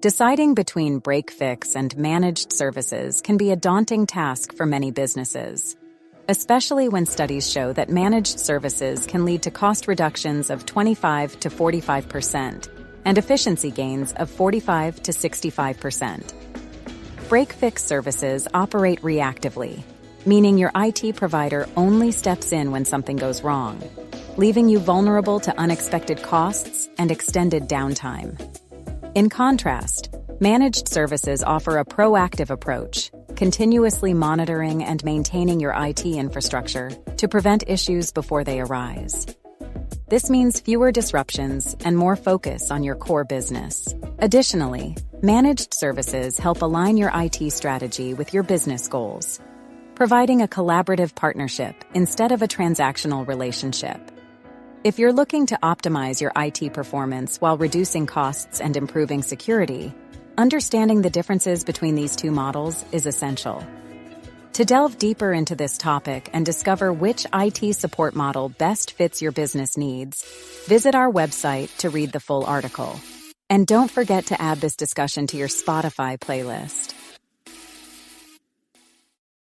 Deciding between break-fix and managed services can be a daunting task for many businesses, especially when studies show that managed services can lead to cost reductions of 25 to 45% and efficiency gains of 45 to 65%. Break-fix services operate reactively, meaning your IT provider only steps in when something goes wrong, leaving you vulnerable to unexpected costs and extended downtime. In contrast, managed services offer a proactive approach, continuously monitoring and maintaining your IT infrastructure to prevent issues before they arise. This means fewer disruptions and more focus on your core business. Additionally, managed services help align your IT strategy with your business goals, providing a collaborative partnership instead of a transactional relationship. If you're looking to optimize your IT performance while reducing costs and improving security, understanding the differences between these two models is essential. To delve deeper into this topic and discover which IT support model best fits your business needs, visit our website to read the full article. And don't forget to add this discussion to your Spotify playlist.